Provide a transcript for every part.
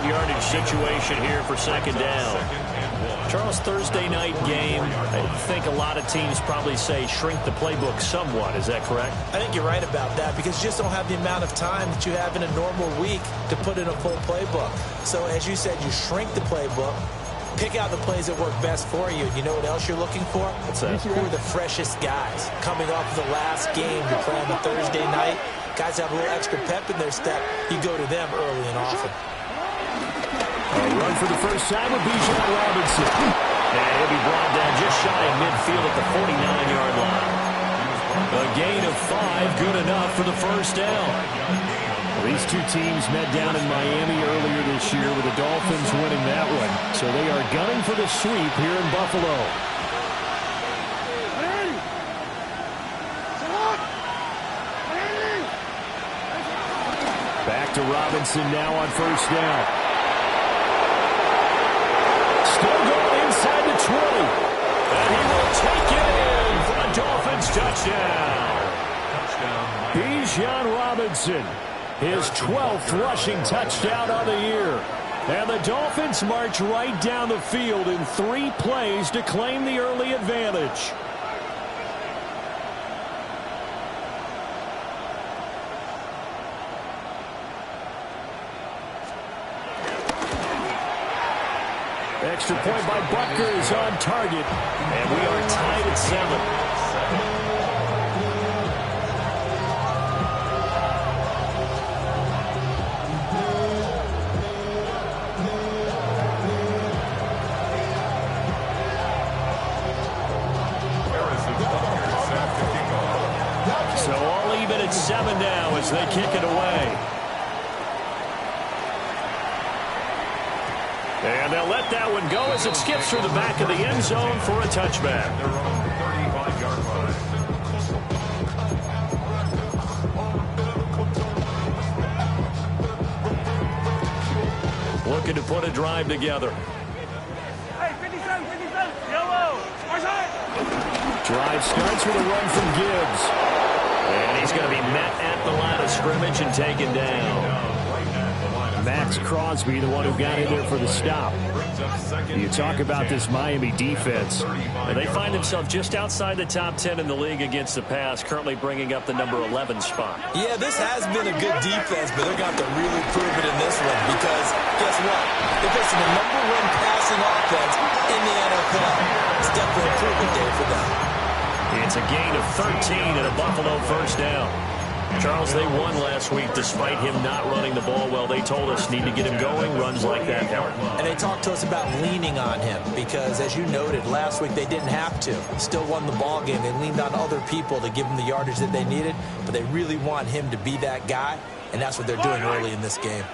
short yardage situation here for second down. Charles, Thursday night game, I think a lot of teams probably say shrink the playbook somewhat. Is that correct? I think you're right about that because you just don't have the amount of time that you have in a normal week to put in a full playbook. So as you said, you shrink the playbook, pick out the plays that work best for you. And you know what else you're looking for? What's that? Who are the freshest guys coming off of the last game to play on the Thursday night? Guys have a little extra pep in their step. You go to them early and often. A run for the first time with Bijan Robinson. And he'll be brought down just shy of midfield at the 49-yard line. A gain of 5, good enough for the first down. Well, these two teams met down in Miami earlier this year with the Dolphins winning that one. So they are gunning for the sweep here in Buffalo. Back to Robinson now on first down. Still going inside the 20. And he will take it in for a Dolphins touchdown. Bijan Robinson, his 12th rushing touchdown of the year. And the Dolphins march right down the field in 3 plays to claim the early advantage. Extra point by Butker is on target, and we are tied at 7. So all even at 7 now as they kick it away. And they'll let that one go as it skips through the back of the end zone for a touchback. They're on the 35-yard line. Looking to put a drive together. Hey, 57, yellow. Drive starts with a run from Gibbs. And he's going to be met at the line of scrimmage and taken down. Max Crosby, the one who got in there for the stop. You talk about this Miami defense. And they find themselves just outside the top 10 in the league against the pass, currently bringing up the number 11 spot. Yeah, this has been a good defense, but they're going to have to really prove it in this one because guess what? They're facing the number 1 passing offense in the NFL. It's definitely a improvement day for them. It's a gain of 13 and a Buffalo first down. Charles, they won last week despite him not running the ball well. They told us need to get him going. Runs like that help. And they talked to us about leaning on him because, as you noted, last week they didn't have to. Still won the ball game. They leaned on other people to give them the yardage that they needed, but they really want him to be that guy, and that's what they're doing early in this game.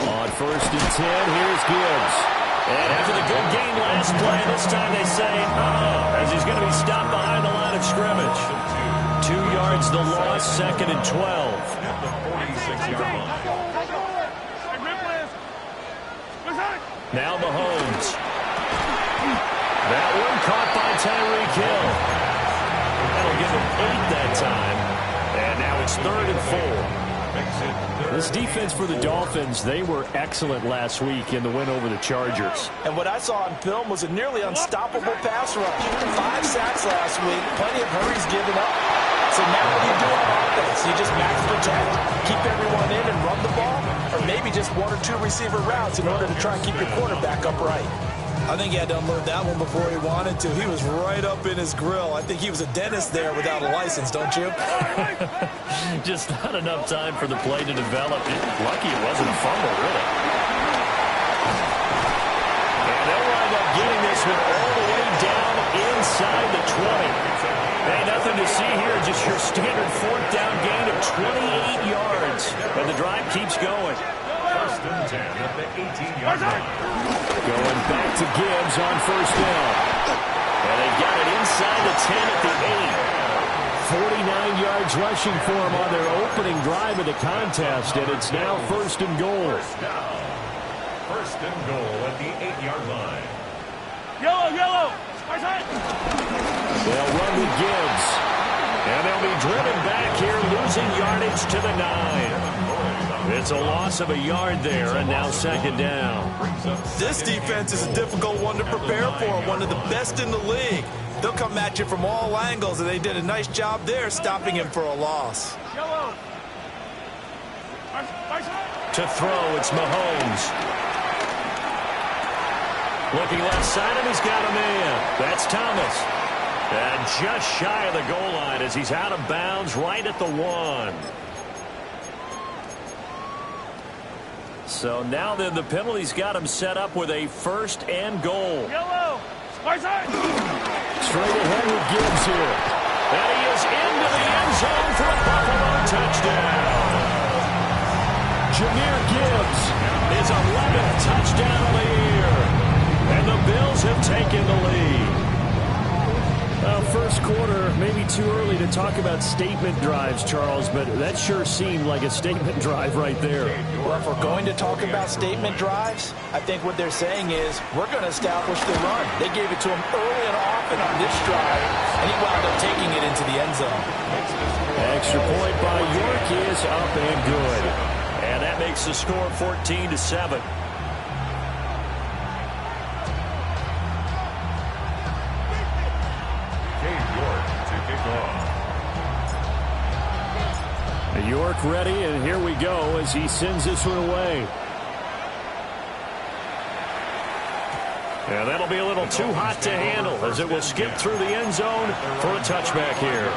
On first and 10, here's Gibbs. And after the good game last play, this time they say, as he's going to be stopped behind the line of scrimmage. 2 yards the loss, second and 12. At the 46-yard line. Now Mahomes. That one caught by Tyreek Hill. That'll give him 8 that time. And now it's 3rd and 4. This defense for the Dolphins, they were excellent last week in the win over the Chargers. And what I saw on film was a nearly unstoppable pass rush. 5 sacks last week, plenty of hurries given up. So now what do you do on offense? You just max protect, keep everyone in and run the ball, or maybe just 1 or 2 receiver routes in order to try and keep your quarterback upright. I think he had to unload that one before he wanted to. He was right up in his grill. I think he was a dentist there without a license, don't you? Just not enough time for the play to develop. Lucky it wasn't a fumble, really. And they'll wind up getting this one all the way down inside the 20. Hey, nothing to see here, just your standard 4th down gain of 28 yards. And the drive keeps going. First and 10 at the 18-yard line. Going back to Gibbs on first down. And they've got it inside the 10 at the 8. 49 yards rushing for him on their opening drive of the contest, and it's now 1st and goal. First and goal at the 8-yard line. Yellow. They'll run with Gibbs. And they'll be driven back here, losing yardage to the 9. It's a loss of a yard there, and now second down. This defense is a difficult one to prepare for, one of the best in the league. They'll come at you from all angles, and they did a nice job there stopping him for a loss. To throw, it's Mahomes. Looking left side, and he's got a man. That's Thomas. And just shy of the goal line as he's out of bounds right at the 1. So now then the penalty's got him set up with a 1st and goal. Yellow. Straight ahead with Gibbs here. And he is into the end zone for a Buffalo touchdown. Jahmyr Gibbs, his 11th touchdown of the year. And the Bills have taken the lead. First quarter, maybe too early to talk about statement drives, Charles, but that sure seemed like a statement drive right there. Well, if we're going to talk about statement drives, I think what they're saying is we're going to establish the run. They gave it to him early and often on this drive, and he wound up taking it into the end zone. Extra point by York is up and good. And that makes the score 14-7. York ready, and here we go as he sends this one away. And that'll be a little too hot to handle as it will skip through the end zone for a touchback here.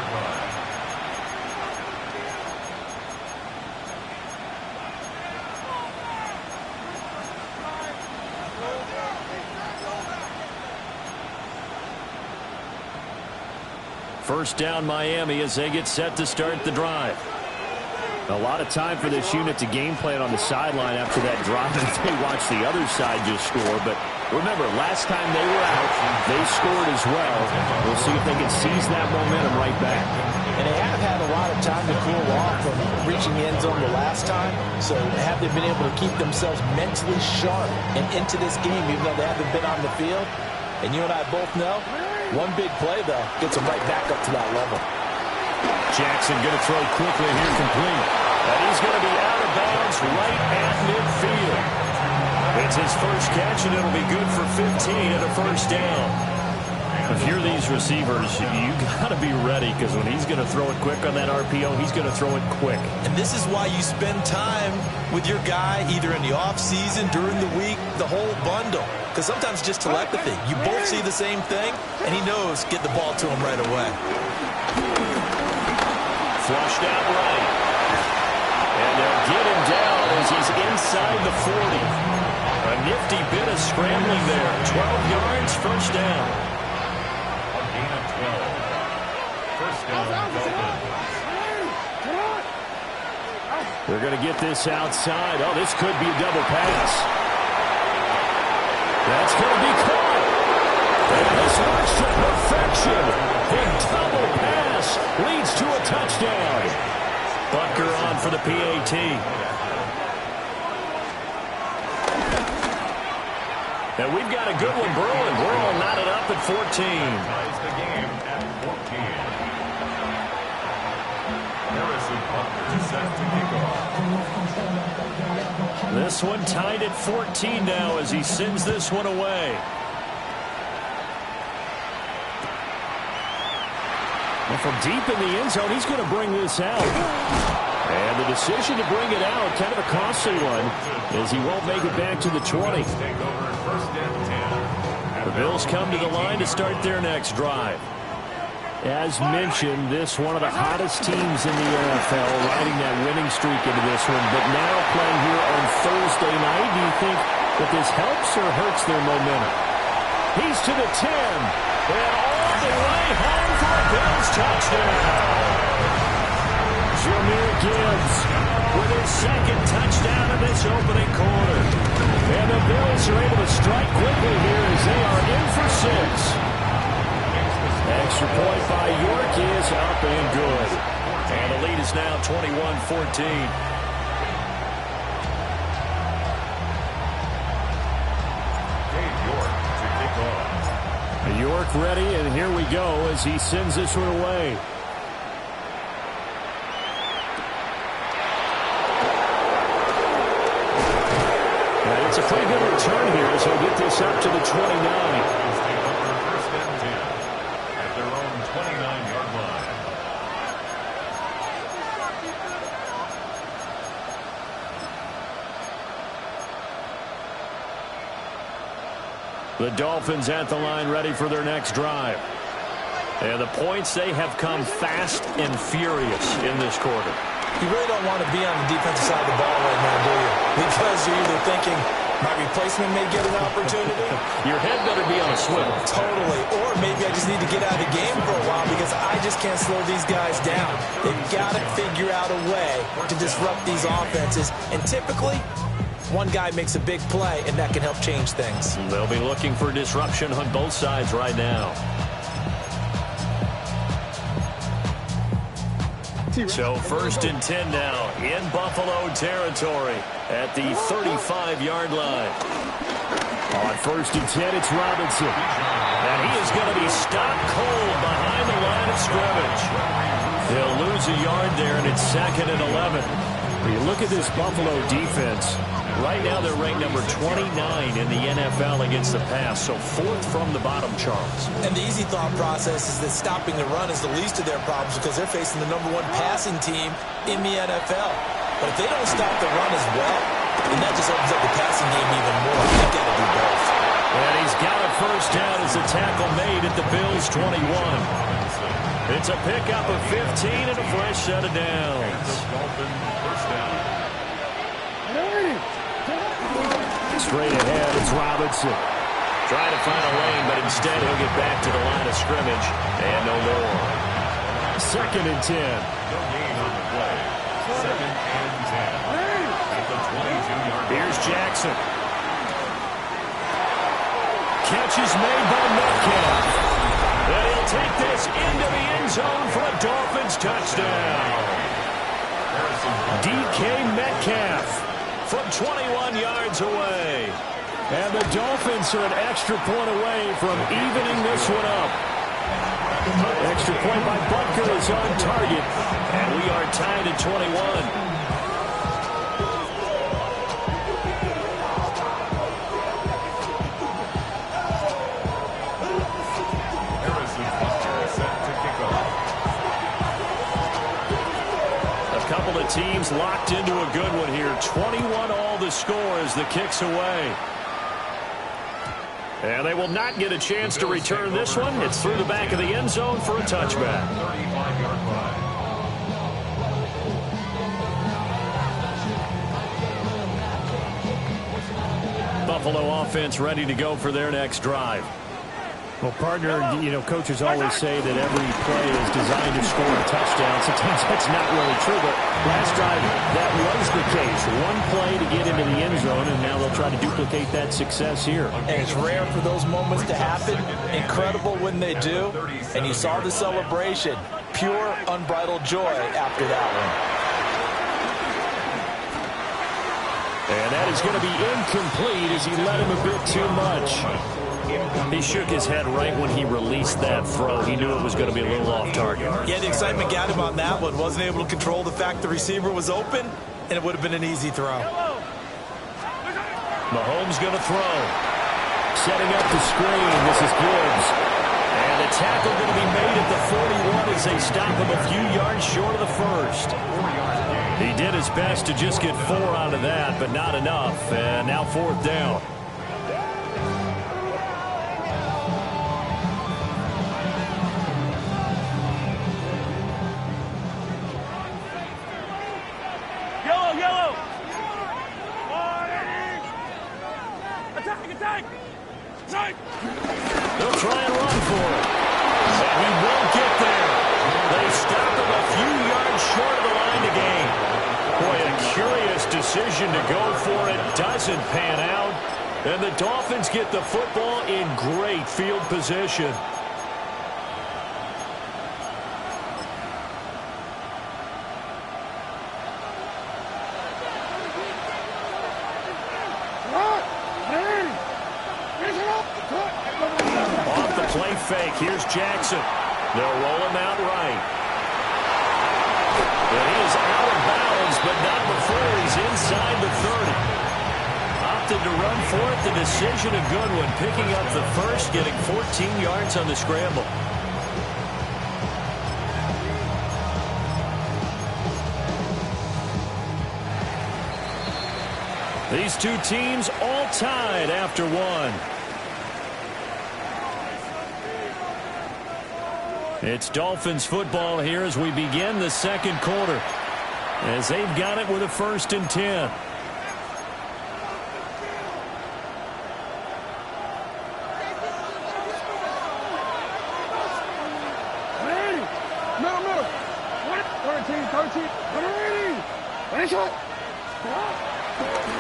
First down Miami as they get set to start the drive. A lot of time for this unit to game plan on the sideline after that drive. They watch the other side just score. But remember, last time they were out, they scored as well. We'll see if they can seize that momentum right back. And they have had a lot of time to cool off from reaching the end zone the last time. So have they been able to keep themselves mentally sharp and into this game, even though they haven't been on the field? And you and I both know, one big play, though, gets them right back up to that level. Jackson going to throw quickly here, complete. And he's going to be out of bounds right at midfield. It's his first catch, and it'll be good for 15 and a first down. If you're these receivers, you got to be ready, because when he's going to throw it quick on that RPO, he's going to throw it quick. And this is why you spend time with your guy either in the offseason, during the week, the whole bundle. Because sometimes just telepathy. You both see the same thing, and he knows get the ball to him right away. Flushed out right. And they'll get him down as he's inside the 40. A nifty bit of scrambling there. 12 yards, first down. A gain of 12. First down, Dolphins. They're going to get this outside. Oh, this could be a double pass. That's going to be caught. And this works to perfection. A double pass leads to a touchdown. Butker on for the PAT. And we've got a good one brewing. We're all knotted up at 14. Ties the game at 14. Harrison Butker set to kick off. This one tied at 14 now as he sends this one away. And from deep in the end zone, he's going to bring this out. And the decision to bring it out, kind of a costly one, as he won't make it back to the 20. The Bills come to the line to start their next drive. As mentioned, this one of the hottest teams in the NFL, riding that winning streak into this one. But now playing here on Thursday night, do you think that this helps or hurts their momentum? He's to the 10, and all the way home for a Bills touchdown. Jahmyr Gibbs with his second touchdown in this opening quarter. And the Bills are able to strike quickly here as they are in for 6. Extra point by York is up and good. And the lead is now 21-14. York ready, and here we go as he sends this one away. It's a pretty good return here as he'll get this up to the 29. First and 10 at their own 29-yard line. The Dolphins at the line ready for their next drive. And the points, they have come fast and furious in this quarter. You really don't want to be on the defensive side of the ball right now, do you? Because you're either thinking, my replacement may get an opportunity. Your head better be on a swivel. Totally. Or maybe I just need to get out of the game for a while because I just can't slow these guys down. They've got to figure out a way to disrupt these offenses. And typically, one guy makes a big play, and that can help change things. They'll be looking for disruption on both sides right now. So first and 10 now in Buffalo territory at the 35-yard line. On first and 10, it's Robinson. And he is going to be stopped cold behind the line of scrimmage. They'll lose a yard there, and it's 2nd and 11. When you look at this Buffalo defense, right now they're ranked number 29 in the NFL against the pass, so 4th from the bottom, Charles. And the easy thought process is that stopping the run is the least of their problems because they're facing the #1 passing team in the NFL. But if they don't stop the run as well, then that just opens up the passing game even more. They've got to do both. And he's got a first down as the tackle made at the Bills' 21. It's a pickup of 15 and a fresh set of downs. First down. Straight ahead, it's Robinson. Trying to find a lane, but instead he'll get back to the line of scrimmage. And no more. 2nd and 10. No gain on the play. 2nd and 10 at the 22-yard line. Here's Jackson. Catch is made by Metcalf. And he'll take this into the end zone for a Dolphins touchdown. DK Metcalf from 21 yards away. And the Dolphins are an extra point away from evening this one up. Extra point by Butker is on target. And we are tied at 21. Couple of teams locked into a good one here. 21 all the score as the kick's away. And they will not get a chance to return this one. It's through the back of the end zone for a touchback. 35-yard line. Buffalo offense ready to go for their next drive. Well, partner, you know, coaches always say that every play is designed to score a touchdown. Sometimes that's not really true, but last drive, that was the case. One play to get into the end zone, and now they'll try to duplicate that success here. And it's rare for those moments to happen. Incredible when they do. And you saw the celebration. Pure, unbridled joy after that one. And that is going to be incomplete as he let him a bit too much. He shook his head right when he released that throw. He knew it was going to be a little off target. Yeah, the excitement got him on that one. Wasn't able to control the fact the receiver was open, and it would have been an easy throw. Mahomes going to throw. Setting up the screen. This is Gibbs. And the tackle going to be made at the 41 as they stop him a few yards short of the first. He did his best to just get 4 out of that, but not enough. And now 4th down. Yellow! Attack! They'll try and run for it. And he won't get there. They stop him a few yards short of the line to gain. Boy, a curious decision to go for it. Doesn't pan out. And the Dolphins get the football in great field position. Off the play fake, here's Jackson. They'll roll him out right. And he is out of bounds, but not before he's inside the 30. opted to run for it. The decision a good one, picking up the first, getting 14 yards on the scramble. These two teams all tied after one. It's Dolphins football here as we begin the second quarter, as they've got it with a 1st and 10.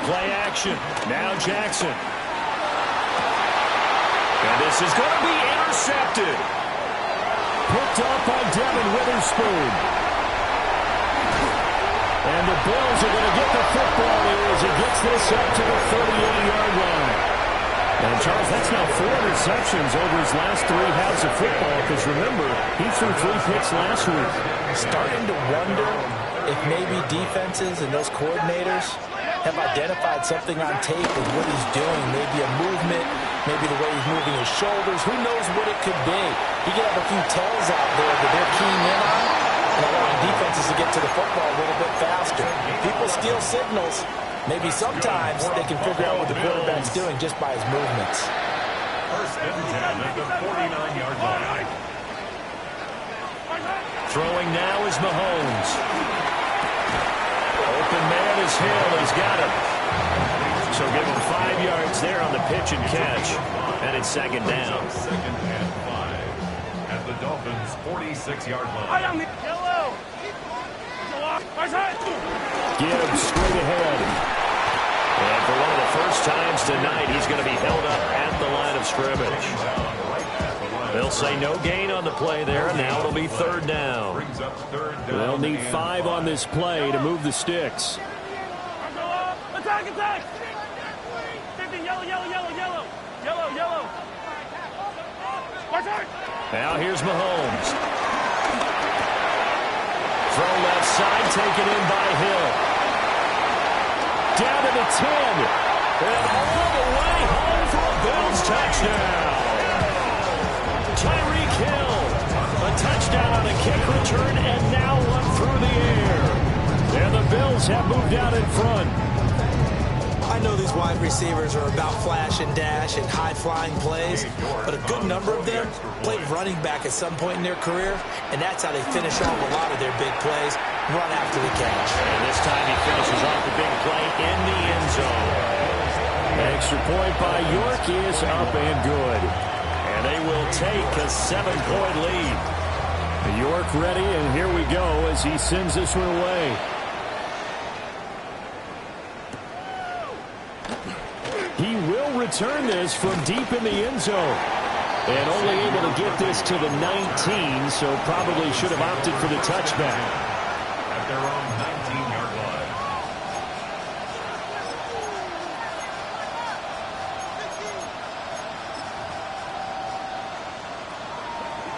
Play action. Now Jackson. And this is going to be intercepted. Picked up by Devin Witherspoon. And the Bills are going to get the football here as he gets this up to the 38-yard line. And, Charles, that's now 4 interceptions over his last 3 halves of football, because, remember, he threw 3 picks last week. Starting to wonder if maybe defenses and those coordinators have identified something on tape with what he's doing. Maybe a movement, maybe the way he's moving his shoulders. Who knows what it could be? He could have a few tells out there that they're keying in on and allowing defenses to get to the football a little bit faster. People steal signals. Maybe sometimes they can figure out what the quarterback's doing just by his movements. 1st and 10 at the 49-yard line. Throwing now is Mahomes. Open man is Hill. He's got it. So give him 5 yards there on the pitch and catch. And it's 2nd down. 2nd and 5 at the Dolphins' 46-yard line. Gibbs straight ahead. And for one of the first times tonight, he's going to be held up at the line of scrimmage. They'll say no gain on the play there, and now it'll be 3rd down. They'll need 5 on this play to move the sticks. Attack, attack! 50, yellow, yellow, yellow, yellow. Yellow, yellow. Now here's Mahomes. Throw left side, taken in by Hill. Down to the 10. And all the way home for a Bills touchdown. Tyreek Hill. A touchdown on a kick return, and now one through the air. And the Bills have moved out in front. I know these wide receivers are about flash and dash and high-flying plays, but a good number of them played running back at some point in their career, and that's how they finish off a lot of their big plays, run after the catch. And this time he finishes off the big play in the end zone. Extra point by York is up and good. And they will take a 7-point lead. York ready, and here we go as he sends this one away. He will return this from deep in the end zone. And only able to get this to the 19, so probably should have opted for the touchback. At their own 19-yard line.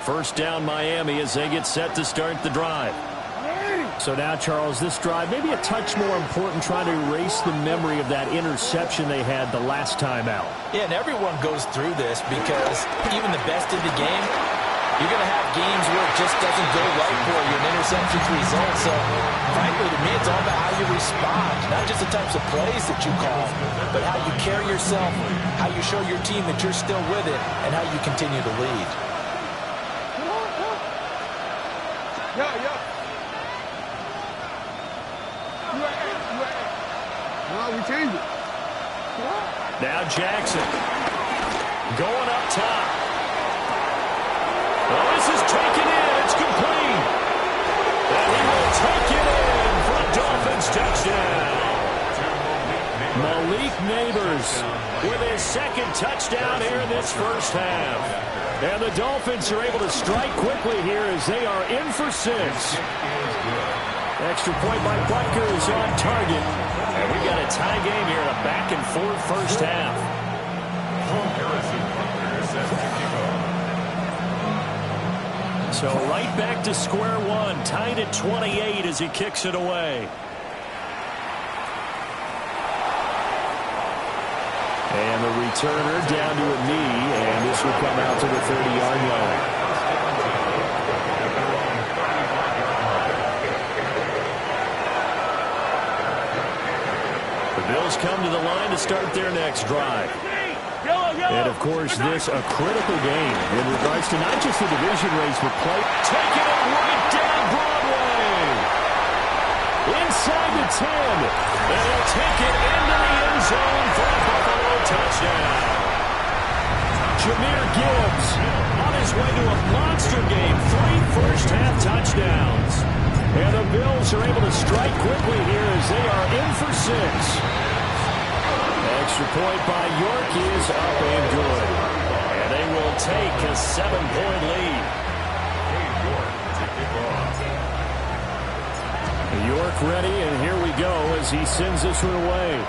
First down Miami as they get set to start the drive. So now, Charles, this drive maybe a touch more important, trying to erase the memory of that interception they had the last time out. Yeah, and everyone goes through this because even the best in the game, you're going to have games where it just doesn't go right for you, and interceptions result. So, frankly, to me, it's all about how you respond, not just the types of plays that you call, but how you carry yourself, how you show your team that you're still with it, and how you continue to lead. Now Jackson going up top. Oh, this is taken in. It's complete. And he will take it in for a Dolphins touchdown. Malik Neighbors with his 2nd touchdown here in this first half. And the Dolphins are able to strike quickly here as they are in for 6. Extra point by Butker's on target. And we got a tie game here in a back-and-forth first half. So right back to square one, tied at 28 as he kicks it away. And the returner down to a knee, and this will come out to the 30-yard line. The Bills come to the line to start their next drive. And, of course, this a critical game in regards to not just the division race, but play. Taking it right down Broadway. Inside the 10. And he'll take it into the end zone for a Buffalo touchdown. Jahmyr Gibbs on his way to a monster game. 3 first-half touchdowns. And the Bills are able to strike quickly here as they are in for 6. Extra point by York is up and good. And they will take a 7-point lead. York ready, and here we go as he sends this one away.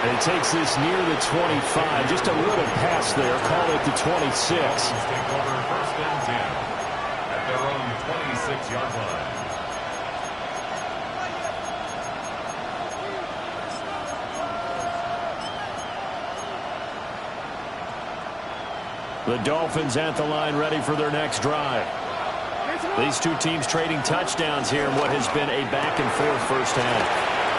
And he takes this near the 25. Just a little pass there. Call it the 26. First and 10 at their own 26-yard line. The Dolphins at the line ready for their next drive. These two teams trading touchdowns here in what has been a back-and-forth first half.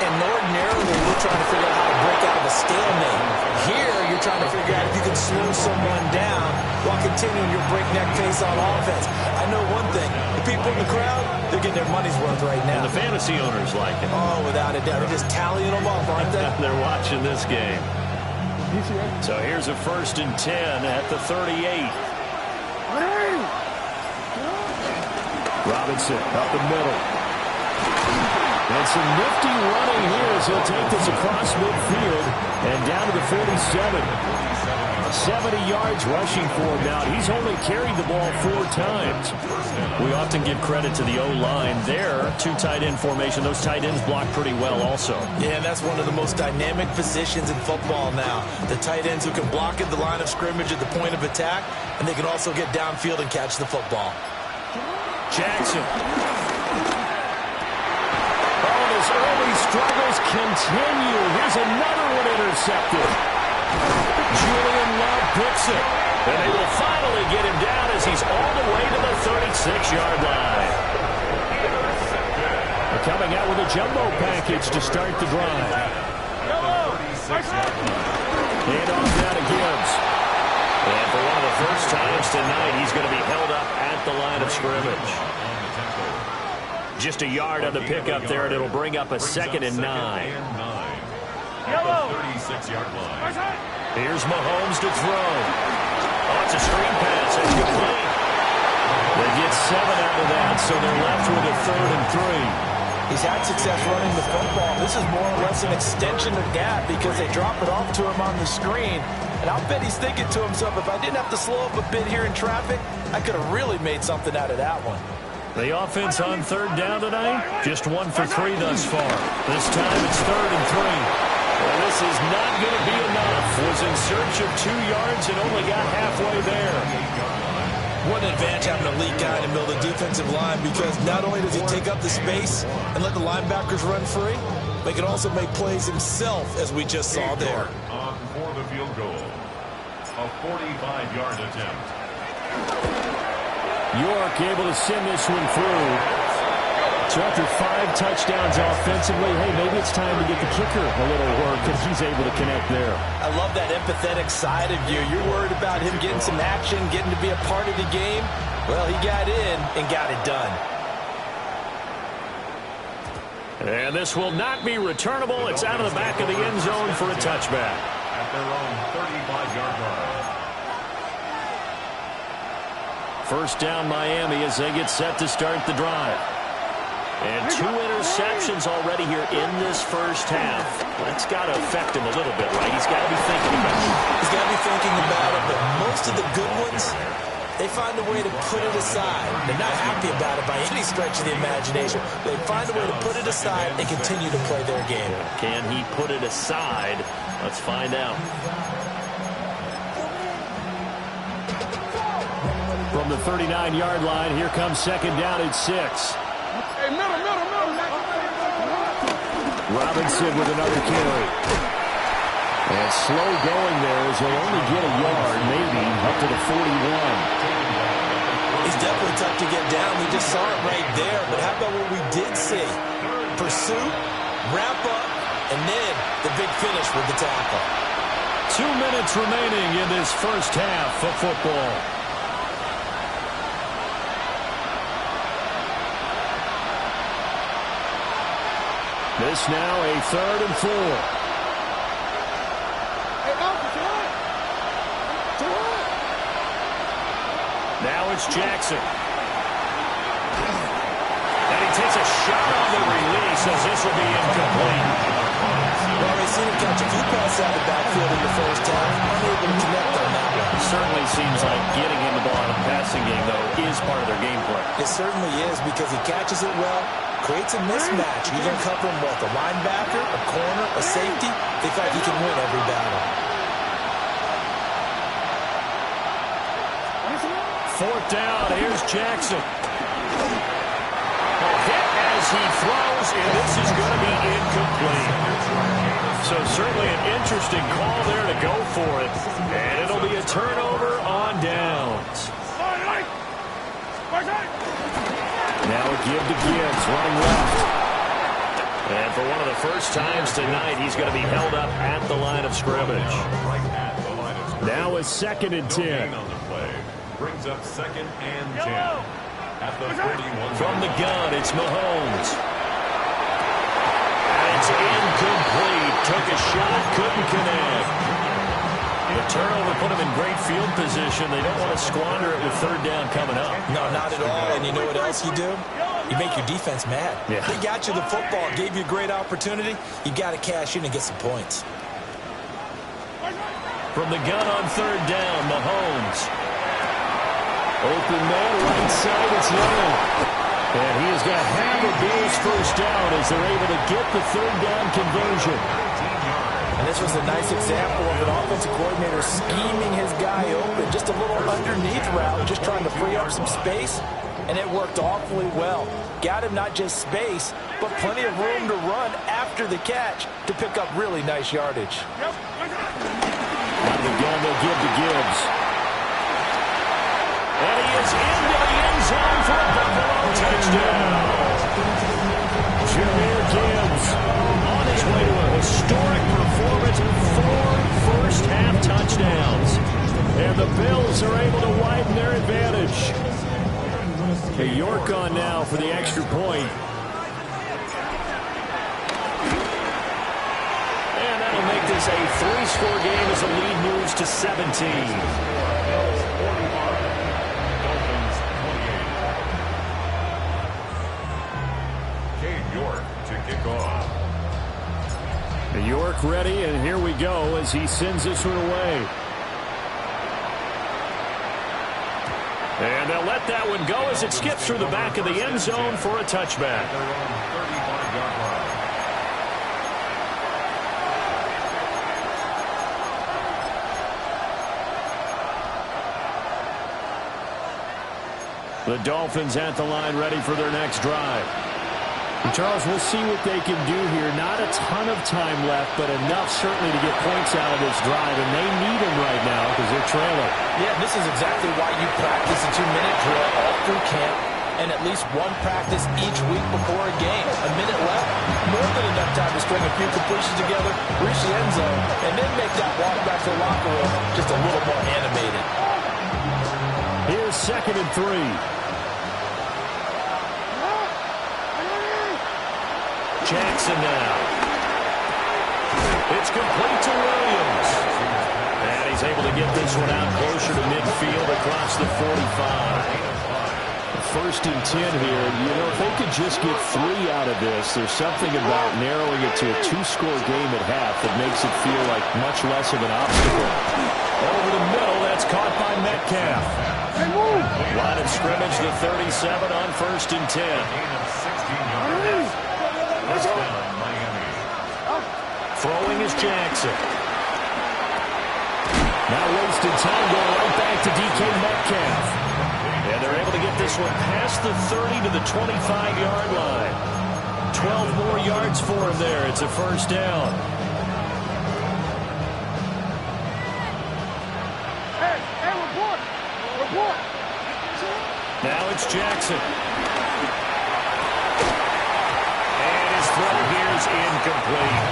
And ordinarily, we're trying to figure out how to break out of a stalemate. Here, you're trying to figure out if you can slow someone down while continuing your breakneck pace on offense. I know one thing. The people in the crowd, they're getting their money's worth right now. And the fantasy owners like it. Oh, without a doubt. They're just tallying them up, aren't they? They're watching this game. So here's a 1st and 10 at the 38. Robinson up the middle. And some nifty running here as he'll take this across midfield and down to the 47. 70 yards rushing for him now. He's only carried the ball 4 times. We often give credit to the O-line there. 2 tight end formation. Those tight ends block pretty well also. Yeah, and that's one of the most dynamic positions in football now. The tight ends who can block at the line of scrimmage at the point of attack, and they can also get downfield and catch the football. Jackson. Oh, his early struggles continue. Here's another one intercepted. Julian Love picks it. And they will finally get him down as he's all the way to the 36-yard line. They're coming out with a jumbo package to start the drive. Hand off now to Gibbs. And for one of the first times tonight, he's going to be held up at the line of scrimmage. Just a yard on the pickup there, and it'll bring up a 2nd and 9. At the 36-yard line. Here's Mahomes to throw. Oh, it's a screen pass. It's complete. They get 7 out of that, so they're left with a 3rd and 3. He's had success running the football. This is more or less an extension of that because they drop it off to him on the screen. And I'll bet he's thinking to himself, if I didn't have to slow up a bit here in traffic, I could have really made something out of that one. The offense on 3rd down tonight, just 1 for 3 thus far. This time it's 3rd and 3. Well, this is not going to be enough. Was in search of 2 yards and only got halfway there. What an advantage having an elite guy to build a defensive line, because not only does he take up the space and let the linebackers run free, but he can also make plays himself, as we just saw there. On for the field goal. A 45-yard attempt. York able to send this one through. So after 5 touchdowns offensively, hey, maybe it's time to get the kicker a little work, and he's able to connect there. I love that empathetic side of you. You're worried about him getting some action, getting to be a part of the game. Well, he got in and got it done. And this will not be returnable. It's out of the back of the end zone for a touchback. At their own 35-yard line. First down Miami as they get set to start the drive. And 2 interceptions already here in this first half. That's got to affect him a little bit, right? He's got to be thinking about it. He's got to be thinking about it, but most of the good ones, they find a way to put it aside. They're not happy about it by any stretch of the imagination. They find a way to put it aside and continue to play their game. Can he put it aside? Let's find out. From the 39-yard line, here comes 2nd down at 6. Hey, middle. Robinson with another carry. And slow going there as he'll only get a yard, maybe up to the 41. He's definitely tough to get down. We just saw it right there. But how about what we did see? Pursuit, wrap up, and then the big finish with the tackle. 2 minutes remaining in this first half of football. This now a 3rd and 4. Now it's Jackson. And he takes a shot on the release as this will be incomplete. Well, we've seen him catch a few passes out of the backfield in the first half. Unable to connect on that one. Certainly seems like getting him the ball in a passing game, though, is part of their game plan. It certainly is because he catches it well, creates a mismatch. You can cover him with a linebacker, a corner, a safety. They feel like he can win every battle. 4th down, here's Jackson. A hit as he throws, and this is going to be incomplete. So certainly an interesting call there to go for it. And it'll be a turnover on downs. Now a give to Gibbs, running left. And for one of the first times tonight, he's going to be held up at the line of scrimmage. Now a 2nd and 10. Brings up 2nd and 10. At the 41. From the gun, it's Mahomes. And it's incomplete. Took a shot, couldn't connect. The turnover put him in great field position. They don't want to squander it with 3rd down coming up. No, not at all. And you know what else you do? You make your defense mad. Yeah. They got you the football, gave you a great opportunity. You got to cash in and get some points. From the gun on 3rd down, Mahomes. Open man, right side, it's Young. And he has got half of Bills' first down as they're able to get the 3rd down conversion. And this was a nice example of an offensive coordinator scheming his guy open. Just a little underneath route, just trying to free up some space. And it worked awfully well. Got him not just space, but plenty of room to run after the catch to pick up really nice yardage. Out of the gun, they'll give to Gibbs. And he is into the end zone for a Buffalo touchdown. Jahmyr Gibbs on his way to a historic performance, 4 first-half touchdowns. And the Bills are able to widen their advantage. A York on now for the extra point. And that'll make this a 3-score game as the lead moves to 17. York ready, and here we go as he sends this one away. And they'll let that one go as it skips through the back of the end zone for a touchback. The Dolphins at the line ready for their next drive. And Charles, we'll see what they can do here. Not a ton of time left, but enough certainly to get points out of this drive, and they need them right now because they're trailing. Yeah, this is exactly why you practice a 2-minute drill all through camp and at least one practice each week before a game. A minute left, more than enough time to string a few completions together, reach the end zone, and then make that walk back to the locker room just a little more animated. Here's 2nd and 3. Jackson now. It's complete to Williams. And he's able to get this one out closer to midfield across the 45. 1st and 10 here. You know, if they could just get 3 out of this, there's something about narrowing it to a 2-score game at half that makes it feel like much less of an obstacle. Over the middle, that's caught by Metcalf. Line of scrimmage, the 37 on 1st and 10. Throwing is Jackson. Now wasted time going right back to DK Metcalf. And they're able to get this one past the 30 to the 25-yard line. 12 more yards for him there. It's a first down. Hey, report. Now it's Jackson. And his throw here is incomplete.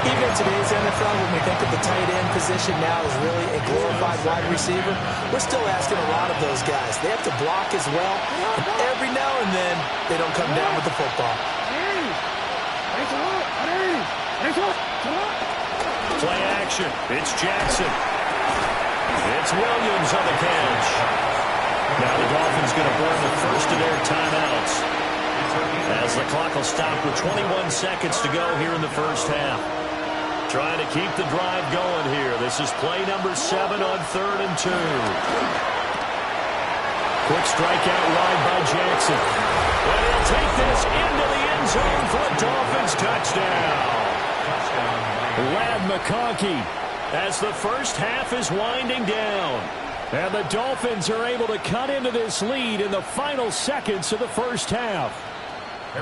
Even in today's NFL, when we think of the tight end position now as really a glorified wide receiver, we're still asking a lot of those guys. They have to block as well. And every now and then, they don't come down with the football. Play action. It's Jackson. It's Williams on the catch. Now the Dolphins going to burn the first of their timeouts, as the clock will stop with 21 seconds to go here in the first half. Trying to keep the drive going here. This is play number 7 on 3rd and 2. Quick strikeout wide by Jackson. And he'll take this into the end zone for a Dolphins touchdown. Lad McConkey, as the first half is winding down. And the Dolphins are able to cut into this lead in the final seconds of the first half.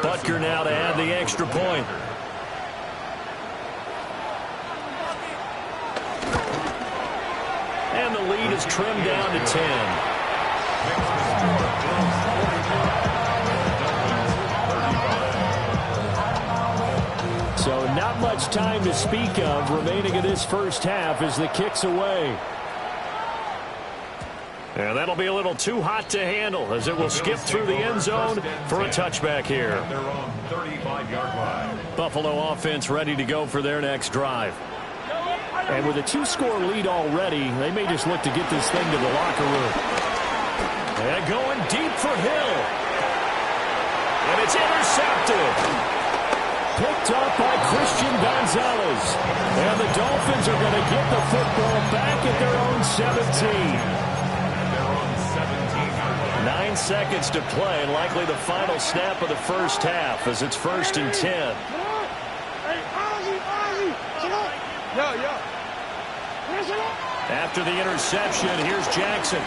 Butker now to add the extra point. And the lead is trimmed down to 10. So not much time to speak of remaining in this first half as the kick's away. And that'll be a little too hot to handle as it will skip through the end zone for a touchback here. They're on 35-yard line. Buffalo offense ready to go for their next drive. And with a 2-score lead already, they may just look to get this thing to the locker room. And going deep for Hill. And it's intercepted. Picked up by Christian Gonzalez. And the Dolphins are going to get the football back at their own 17. 9 seconds to play, and likely the final snap of the first half as it's 1st and 10. After the interception, here's Jackson.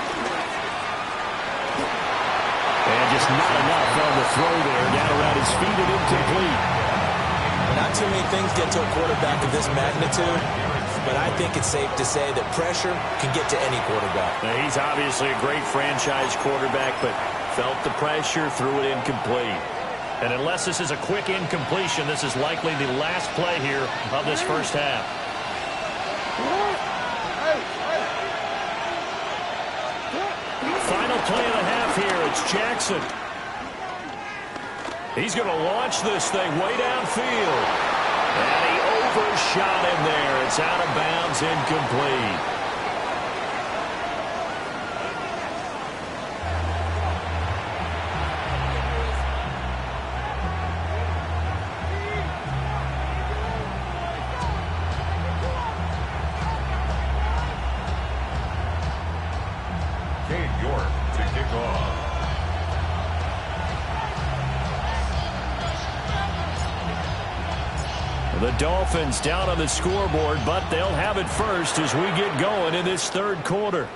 And just not enough on the throw there. Down around his feet and incomplete. Not too many things get to a quarterback of this magnitude, but I think it's safe to say that pressure can get to any quarterback. Now, he's obviously a great franchise quarterback, but felt the pressure, threw it incomplete. And unless this is a quick incompletion, this is likely the last play here of this first half. Final play of the half here. It's Jackson. He's going to launch this thing way downfield. And he overshot him there. It's out of bounds, incomplete. York to kick off. The Dolphins down on the scoreboard, but they'll have it first as we get going in this third quarter.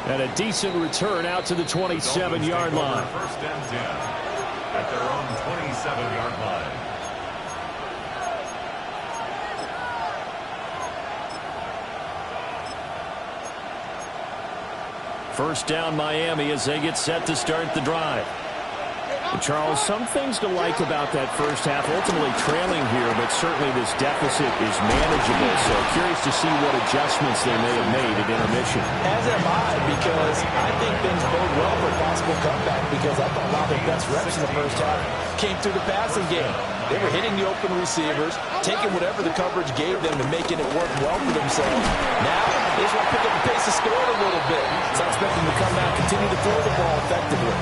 And a decent return out to the 27-yard line. First and 10 at their own 27-yard line. First down Miami as they get set to start the drive. Charles, some things to like about that first half. Ultimately trailing here, but certainly this deficit is manageable. So curious to see what adjustments they may have made at intermission. As am I, because I think things bode well for a possible comeback, because I thought a lot of their best reps in the first half came through the passing game. They were hitting the open receivers, taking whatever the coverage gave them and making it work well for themselves. Now, they just want to pick up the pace of scoring a little bit. So I expect them to come out and continue to throw the ball effectively.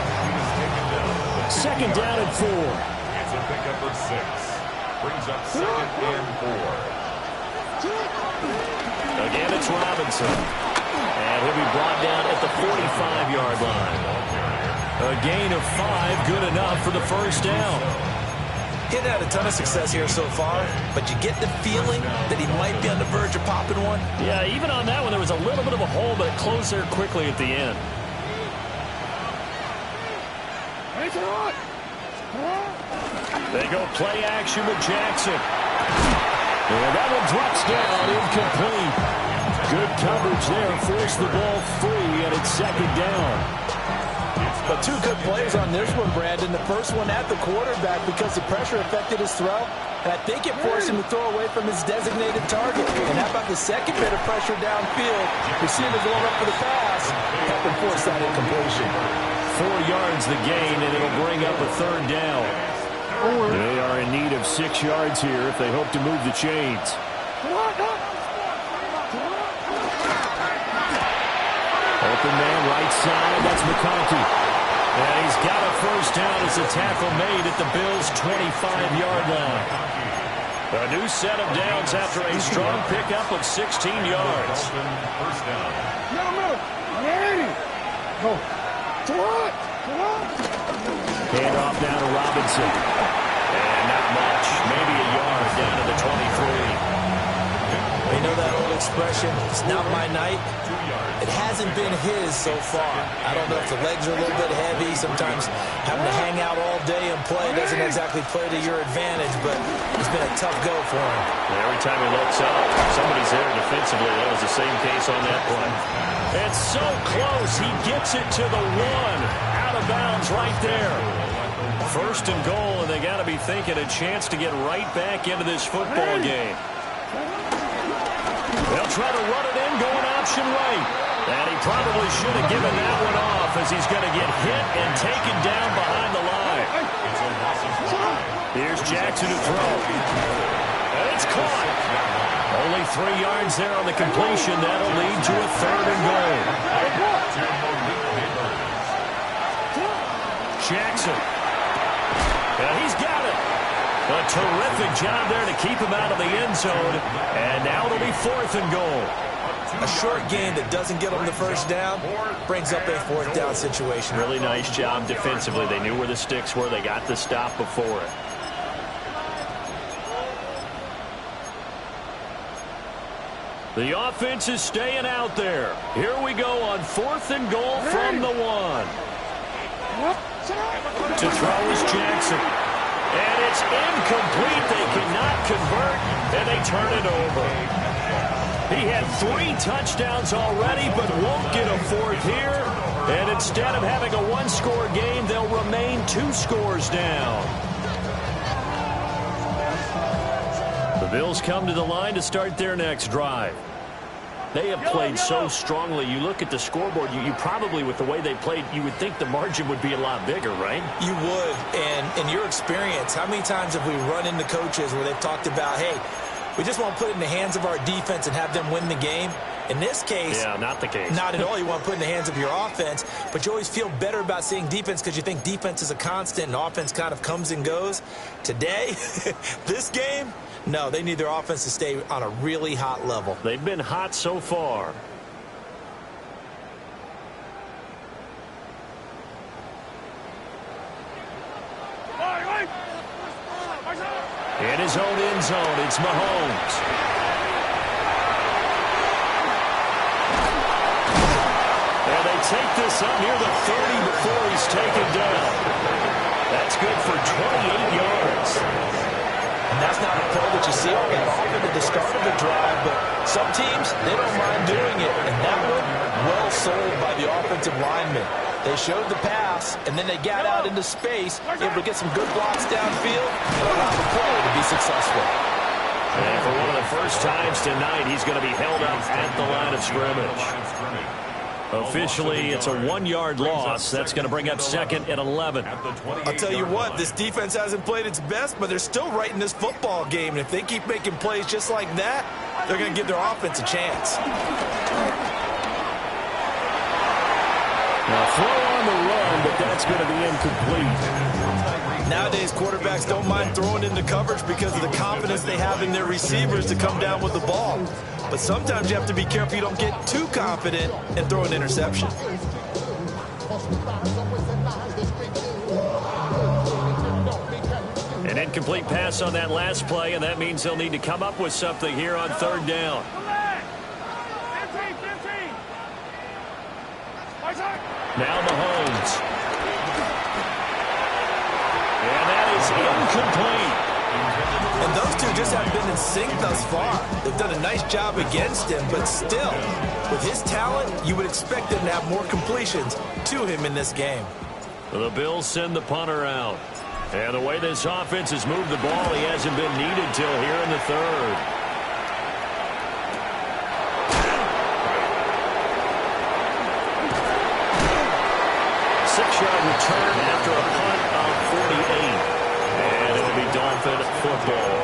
Second down and 4. It's a pickup of 6. Brings up 2nd and 4. Again, it's Robinson. And he'll be brought down at the 45-yard line. A gain of 5, good enough for the first down. He's had a ton of success here so far, but you get the feeling that he might be on the verge of popping one. Yeah, even on that one, there was a little bit of a hole, but it closed there quickly at the end. They go play action with Jackson. And that one drops down, incomplete. Good coverage there, forced the ball free, and it's second down. But two good plays on this one, Brandon. The first one at the quarterback because the pressure affected his throw, and I think it forced him to throw away from his designated target. And how about the second bit of pressure downfield? Receiver going up for the pass, help him force that incompletion. 4 yards the gain, and it'll bring up a third down. They are in need of 6 yards here if they hope to move the chains. Open man, right side, that's McConkey. And he's got a first down as a tackle made at the Bills' 25-yard line. A new set of downs after a strong pickup of 16 yards. First down. Hand off now to Robinson. And not much, maybe a yard down to the 23. You know that old expression, it's not my night? It hasn't been his so far. I don't know if the legs are a little bit heavy. Sometimes having to hang out all day and play doesn't exactly play to your advantage, but it's been a tough go for him. And every time he looks up, somebody's there defensively. That was the same case on that play. It's so close. He gets it to the 1. Out of bounds right there. First and goal, and they got to be thinking a chance to get right back into this football game. They'll try to run it in, going option right. And he probably should have given that one off as he's going to get hit and taken down behind the line. Here's Jackson to throw. And it's caught. Only 3 yards there on the completion. That'll lead to a third and goal. Jackson. And he's got it. A terrific job there to keep him out of the end zone. And now it'll be fourth and goal. A short game that doesn't get them the first down brings up a fourth down situation. Really nice job defensively. They knew where the sticks were. They got the stop before it. The offense is staying out there. Here we go on fourth and goal from the 1. To throw is Jackson. And it's incomplete. They cannot convert, and they turn it over. He had 3 touchdowns already, but won't get a fourth here. And instead of having a 1-score game, they'll remain 2 scores down. The Bills come to the line to start their next drive. They have played so strongly. You look at the scoreboard, you probably, with the way they played, you would think the margin would be a lot bigger, right? You would. And in your experience, how many times have we run into coaches where they've talked about, hey, we just want to put it in the hands of our defense and have them win the game? In this case, yeah, not the case. Not at all. You want to put it in the hands of your offense, but you always feel better about seeing defense because you think defense is a constant and offense kind of comes and goes. Today, this game, no, they need their offense to stay on a really hot level. They've been hot so far. In his own end zone, it's Mahomes. And they take this up near the 30 before he's taken down. That's good for 28 yards. And that's not a play that you see all that often at the start of the drive, but some teams, they don't mind doing it. And that one, well sold by the offensive lineman. They showed the pass, and then they got out into space, able to get some good blocks downfield, and allow the play to be successful. And for one of the first times tonight, he's going to be held up at the line of scrimmage. Officially, it's a 1-yard loss. That's going to bring up second and 11. I'll tell you what, this defense hasn't played its best, but they're still right in this football game. And if they keep making plays just like that, they're going to give their offense a chance. Now, throw on the run, but that's going to be incomplete. Nowadays, quarterbacks don't mind throwing into coverage because of the confidence they have in their receivers to come down with the ball. But sometimes you have to be careful you don't get too confident and throw an interception. An incomplete pass on that last play, and that means they'll need to come up with something here on third down. Now Mahomes. incomplete. And those two just haven't been in sync thus far. They've done a nice job against him, but still, with his talent, you would expect him to have more completions to him in this game. The Bills send the punter out. And the way this offense has moved the ball, he hasn't been needed till here in the third. Six-yard return after a punt of 48. And it'll be Dolphin football.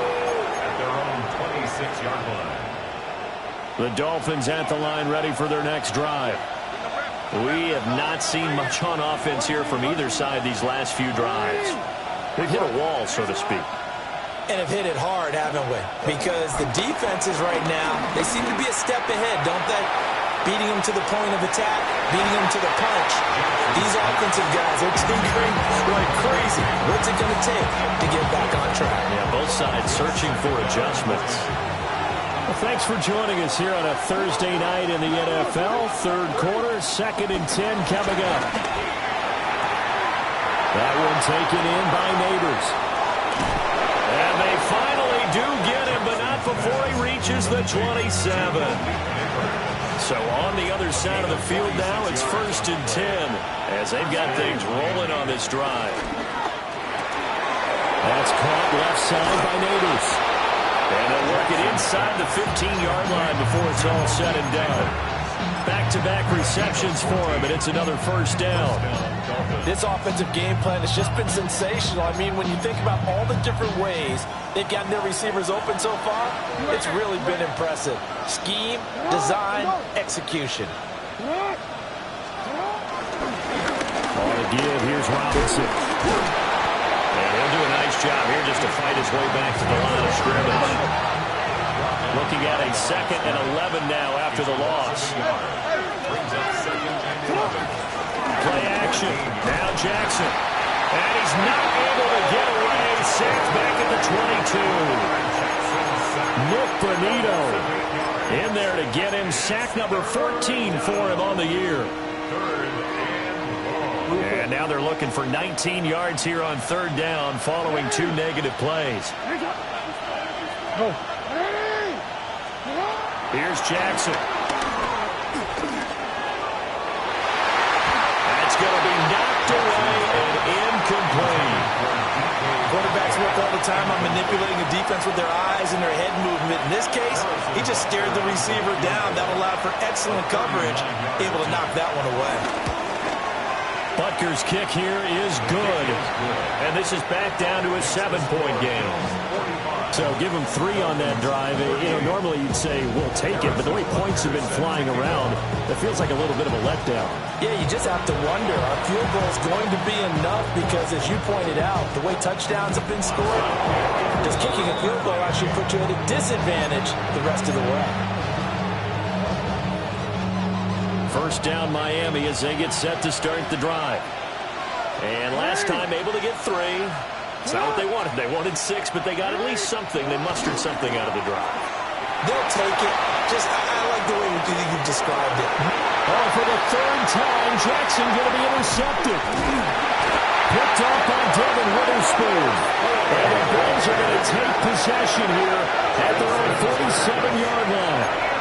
At their own 26-yard line. The Dolphins at the line ready for their next drive. We have not seen much on offense here from either side these last few drives. They've hit a wall, so to speak. And have hit it hard, haven't we? Because the defenses right now, they seem to be a step ahead, don't they? Beating them to the point of attack, beating them to the punch. These offensive guys are tinkering like crazy. What's it going to take to get back on track? Yeah, both sides searching for adjustments. Well, thanks for joining us here on a Thursday night in the NFL. Third quarter, 2nd and 10 coming up. That one taken in by Neighbors. And they finally do get him, but not before he reaches the 27. So on the other side of the field now, it's 1st and 10 as they've got things rolling on this drive. That's caught left side by Neighbors. And they'll work it inside the 15-yard line before it's all said and done. Back-to-back receptions for him, and it's another first down. This offensive game plan has just been sensational. I mean, when you think about all the different ways they've gotten their receivers open so far, it's really been impressive. Scheme, design, execution. On the give, here's Robinson. And he'll do a nice job here just to fight his way back to the line of scrimmage. Looking at a 2nd and 11 now after the loss. Play action. Now Jackson. And he's not able to get away. Sacked back at the 22. Nick Bonito in there to get him. Sack number 14 for him on the year. And now they're looking for 19 yards here on 3rd down following 2 negative plays. Here's Jackson. That's going to be knocked away and incomplete. Quarterbacks work all the time on manipulating a defense with their eyes and their head movement. In this case, he just stared the receiver down. That allowed for excellent coverage, able to knock that one away. Butker's kick here is good. And this is back down to a 7-point game. So give him 3 on that drive. You know, normally you'd say, we'll take it, but the way points have been flying around, it feels like a little bit of a letdown. Yeah, you just have to wonder, are field goals going to be enough? Because as you pointed out, the way touchdowns have been scored, does kicking a field goal actually put you at a disadvantage the rest of the way? First down Miami as they get set to start the drive. And last time able to get 3. It's not what they wanted. They wanted 6, but they got at least something. They mustered something out of the drive. They'll take it. Just, I like the way you described it. Oh, for the 3rd time, Jackson going to be intercepted. Picked up by Devin Witherspoon. And the Bills are going to take possession here at their own 47-yard line.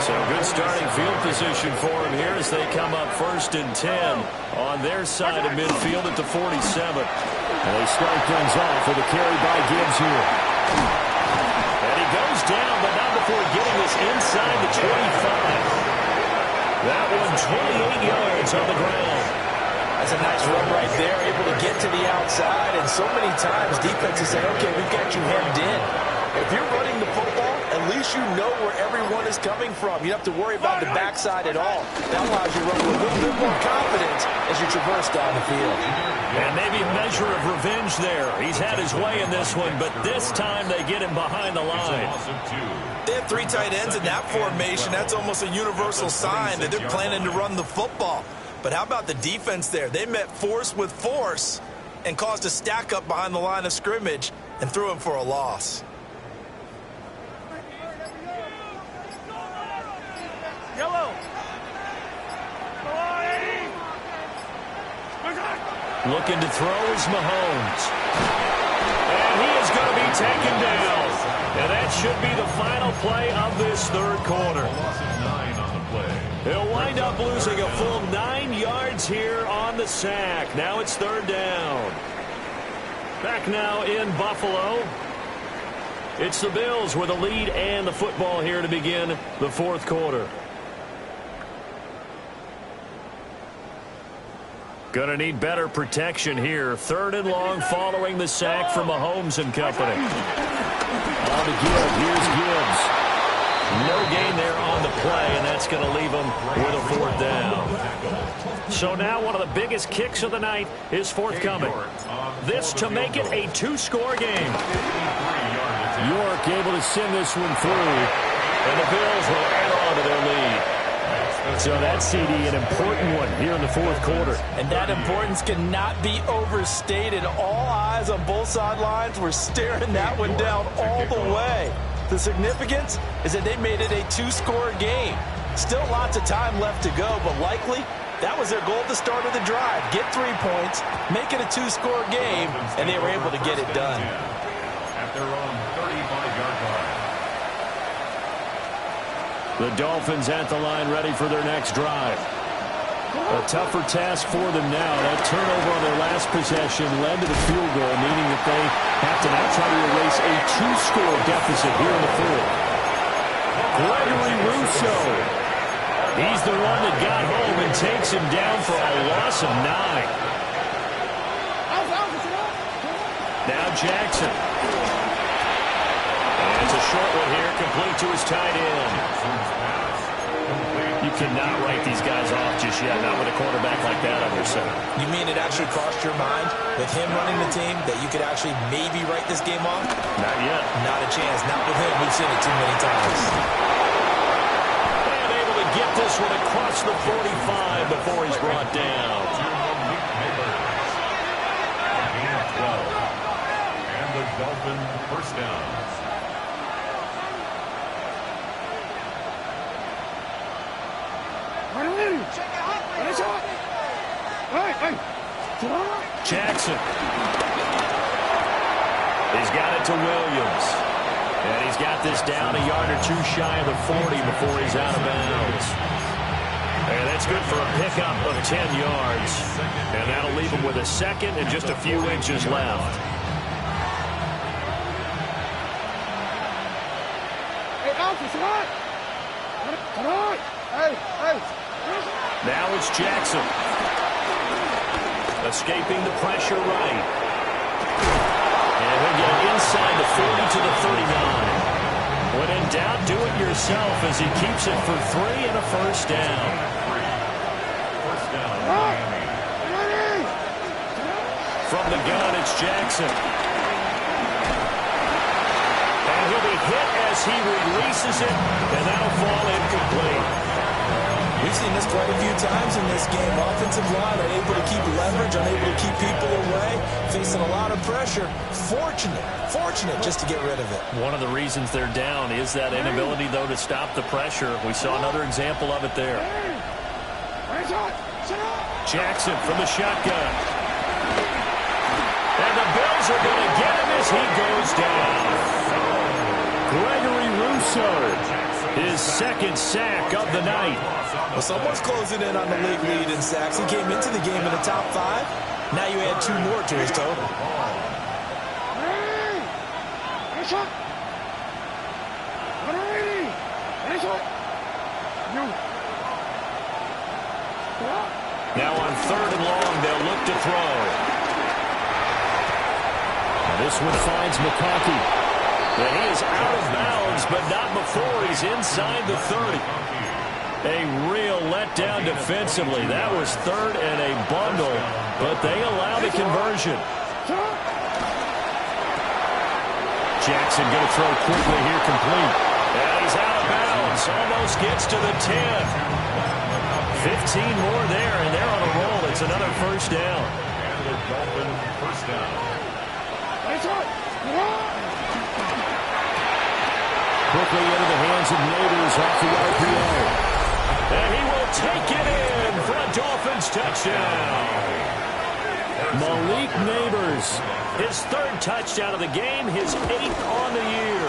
So good starting field position for him here as they come up 1st and 10 on their side of midfield at the 47. And they start things off with a carry by Gibbs here. And he goes down, but not before getting this inside the 25. That one 28 yards on the ground. That's a nice run right there, able to get to the outside. And so many times defenses say, okay, we've got you hemmed in. If you're running the football, at least you know where everyone is coming from. You don't have to worry about the backside at all. That allows you to run with a little bit more confidence as you traverse down the field. And maybe a measure of revenge there. He's had his way in this one, but this time they get him behind the line. They have 3 tight ends in that formation. That's almost a universal sign that they're planning to run the football. But how about the defense there? They met force with force and caused a stack up behind the line of scrimmage and threw him for a loss. Yellow. Looking to throw is Mahomes. And he is going to be taken down. And that should be the final play of this third quarter. Loss of 9 on the play. He'll wind up losing a full 9 yards here on the sack. Now it's third down. Back now in Buffalo. It's the Bills with a lead and the football here to begin the fourth quarter. Going to need better protection here. Third and long following the sack from Mahomes and company. On to Gibbs. Here's Gibbs. No gain there on the play, and that's going to leave him with a fourth down. So now one of the biggest kicks of the night is forthcoming. This to make it a two-score game. York able to send this one through, and the Bills will add on to their lead. So that CD, an important one here in the fourth quarter. And that importance cannot be overstated. All eyes on both sidelines were staring that one down all the way. The significance is that they made it a two-score game. Still lots of time left to go, but likely that was their goal at the start of the drive. Get 3 points, make it a two-score game, and they were able to get it done. At their own 35-yard line. The Dolphins at the line ready for their next drive. A tougher task for them now. That turnover on their last possession led to the field goal, meaning that they have to now try to erase a two-score deficit here in the fourth. Gregory Rousseau. He's the one that got home and takes him down for a loss of 9. Now Jackson. And it's a short one here, complete to his tight end. You cannot write these guys off just yet, not with a quarterback like that on your center. You mean it actually crossed your mind with him running the team that you could actually maybe write this game off? Not yet. Not a chance. Not with him. We've seen it too many times. And able to get this one across the 45 before he's brought down. And the Dolphin first down. Jackson. He's got it to Williams. And he's got this down a yard or two shy of the 40 before he's out of bounds. And that's good for a pickup of 10 yards. And that'll leave him with a second and just a few inches left. Now it's Jackson. Escaping the pressure right. And he'll get inside the 40 to the 39. When in doubt, do it yourself as he keeps it for 3 and a first down. First down, Miami. From the gun, it's Jackson. And he'll be hit as he releases it, and that'll fall incomplete. We've seen this quite a few times in this game. Offensive line unable to keep leverage, unable to keep people away, facing a lot of pressure. Fortunate just to get rid of it. One of the reasons they're down is that inability, though, to stop the pressure. We saw another example of it there. Jackson from the shotgun. And the Bills are going to get him as he goes down. Gregory Rousseau, his second sack of the night. Well, someone's closing in on the league lead in sacks. He came into the game in the top 5. Now you add 2 more to his total. Now on third and long, they'll look to throw. This one finds McConkey. And he is out of bounds, but not before he's inside the 30. A real letdown defensively. That was third and a bundle, but they allow the conversion. Jackson going to throw quickly here, complete. And he's out of bounds. Almost gets to the 10. 15 more there, and they're on a roll. It's another first down. And the Dolphin first down. Quickly into the hands of Neighbors off the RPO. And he will take it in for a Dolphins touchdown. Malik Neighbors, his third touchdown of the game, his 8th on the year.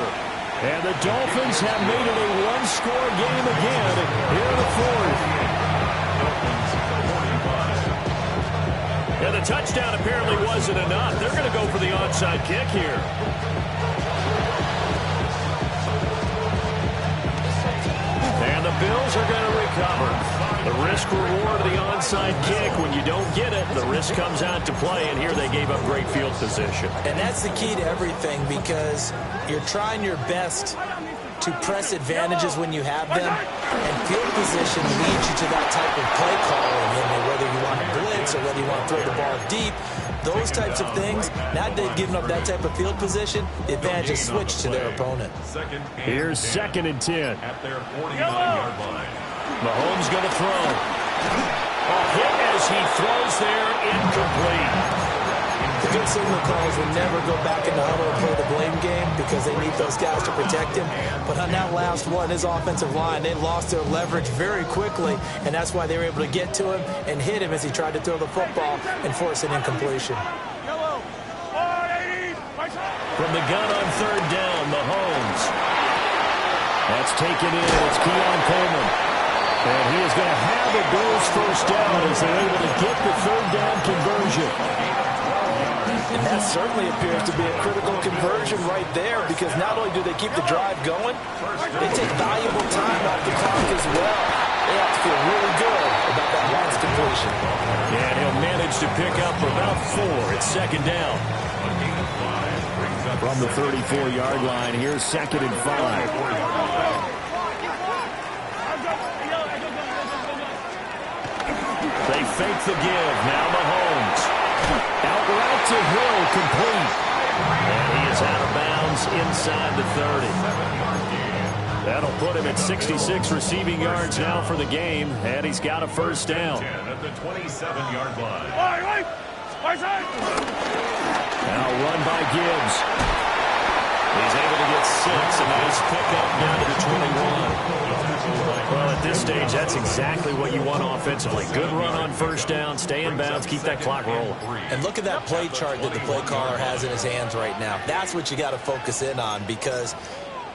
And the Dolphins have made it a one-score game again here in the fourth. And the touchdown apparently wasn't enough. They're going to go for the onside kick here. And the Bills are going to recover. The risk-reward of the onside kick, when you don't get it, the risk comes out to play, and here they gave up great field position. And that's the key to everything, because you're trying your best to press advantages when you have them, and field position leads you to that type of play calling, whether you want to blitz or whether you want to throw the ball deep. Those types of things, now that they've given up that type of field position, the advantage is switched to their opponent. Here's 2nd and 10. At their 49-yard line. Mahomes going to throw. A hit as he throws there, incomplete. The good signal calls will never go back in the huddle and play the blame game because they need those guys to protect him. But on that last one, his offensive line, they lost their leverage very quickly, and that's why they were able to get to him and hit him as he tried to throw the football and force an incompletion. From the gun on 3rd down, Mahomes. That's taken in. It's Keon Coleman. And he is going to have a Bills first down as they're able to get the 3rd down conversion. And that certainly appears to be a critical conversion right there, because not only do they keep the drive going, they take valuable time off the clock as well. They have to feel really good about that last completion. And he'll manage to pick up about 4. It's 2nd down. From the 34-yard line, here's 2nd and 5. They fake the give. Now Mahomes. Out route to Hill, complete. And he is out of bounds inside the 30. That'll put him at 66 receiving yards now for the game, and he's got a first down. At the 27-yard line. Now run by Gibbs. He's able to get 6, a nice pickup down to the 21. Well, at this stage, that's exactly what you want offensively. Good run on first down, stay in bounds, keep that clock rolling. And look at that play chart that the play caller has in his hands right now. That's what you got to focus in on, because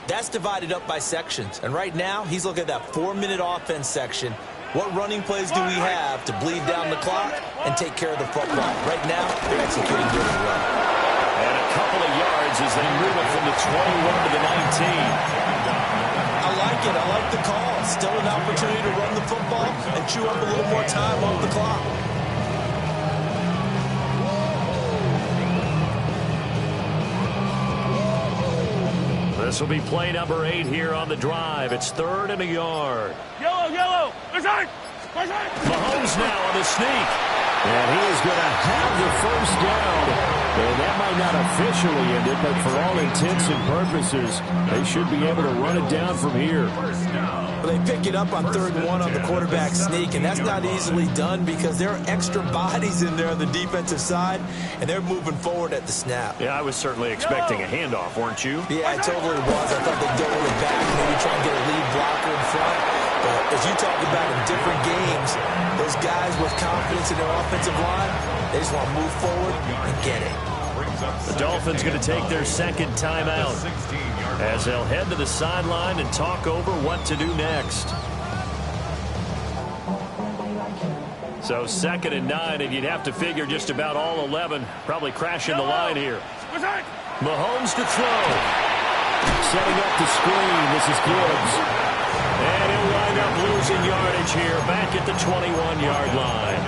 that's divided up by sections. And right now, he's looking at that 4-minute offense section. What running plays do we have to bleed down the clock and take care of the football? Right now, they're executing really well. And a couple of yards as they move it from the 21 to the 19. I like it. I like the call. Still an opportunity to run the football and chew up a little more time off the clock. This will be play number 8 here on the drive. It's 3rd and a yard. Yellow. Mahomes now on the sneak. And he is going to have the first down. And that might not officially end it, but for all intents and purposes, they should be able to run it down from here. They pick it up on 3rd and 1 on the quarterback sneak, and that's not easily done because there are extra bodies in there on the defensive side, and they're moving forward at the snap. Yeah, I was certainly expecting a handoff, weren't you? Yeah, I totally was. I thought they'd go with it back, maybe try and get a lead blocker in front. But as you talk about in different games, those guys with confidence in their offensive line, they just want to move forward and get it. The Dolphins going to take their 2nd timeout as they'll head to the sideline and talk over what to do next. So 2nd and 9, and you'd have to figure just about all 11 probably crashing the line here. Mahomes to throw. Setting up the screen. This is Gibbs. And he'll wind up losing yardage here back at the 21-yard line.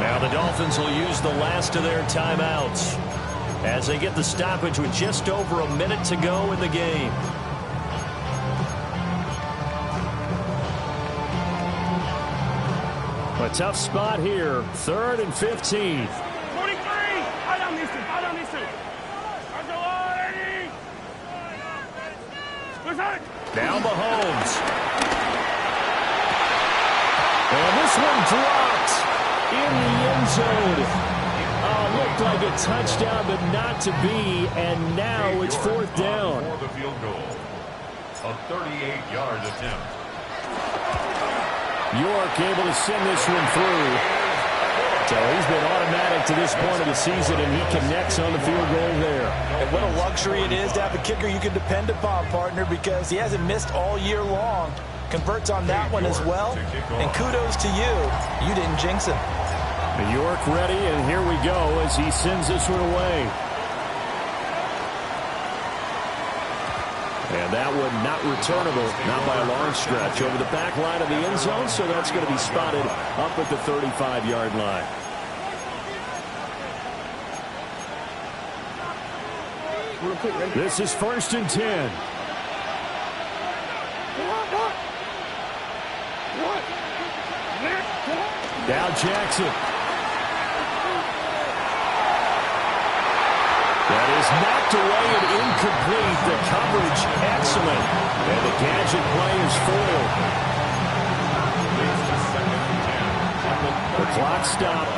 Now the Dolphins will use the last of their timeouts as they get the stoppage with just over a minute to go in the game. A tough spot here. 3rd and 15. 43. I don't miss it. Now Mahomes. And this one dropped in the end zone. Looked like a touchdown, but not to be. And now it's 4th down. For the field goal. A 38-yard attempt. York able to send this one through. So he's been automatic to this point of the season, and he connects on the field goal there. And what a luxury it is to have a kicker you can depend upon, partner, because he hasn't missed all year long. Converts on that one as well. And kudos to you. You didn't jinx him. York ready, and here we go as he sends this one away. And that one not returnable, not by a long stretch, over the back line of the end zone, so that's going to be spotted up at the 35-yard line. This is 1st and 10. Now Jackson. That is knocked away and incomplete. The coverage excellent. And the gadget play is foiled. The clock stopped.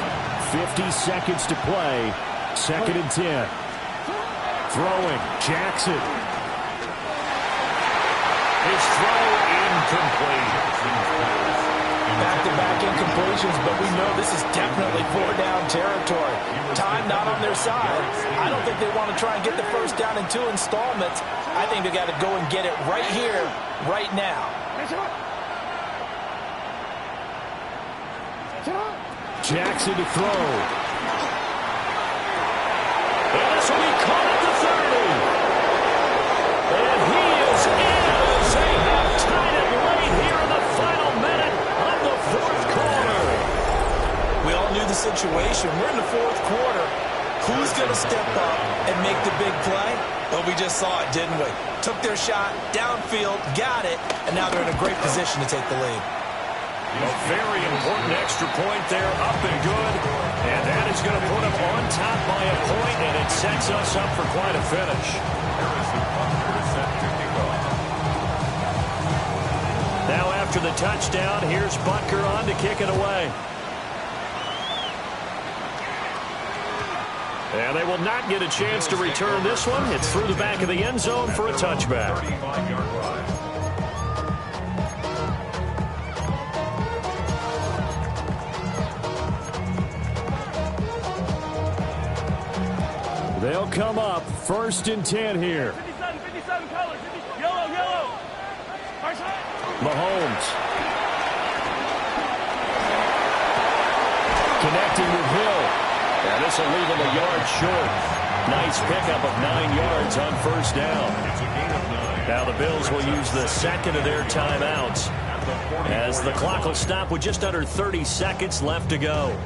50 seconds to play. 2nd and 10. Throwing. Jackson. His throw incomplete. Back-to-back incompletions, but we know this is definitely 4-down territory. Time not on their side. I don't think they want to try and get the first down in 2 installments. I think they got to go and get it right here, right now. Jackson to throw. And this will be caught at the 30. And he is in as they have tied it late here in the final minute of the 4th quarter. We all knew the situation. We're in the 4th quarter. Who's going to step up and make the big play? Well, we just saw it, didn't we? Took their shot, downfield, got it, and now they're in a great position to take the lead. A very important extra point there, up and good. And that is going to put them on top by a point, and it sets us up for quite a finish. Now after the touchdown, here's Butker on to kick it away. And they will not get a chance to return this one. It's through the back of the end zone for a touchback. They'll come up 1st and 10 here. 57 colors. Yellow. Mahomes. Connecting with Hill. And this will leave him a yard short. Nice pickup of 9 yards on 1st down. Now the Bills will use the second of their timeouts as the clock will stop with just under 30 seconds left to go.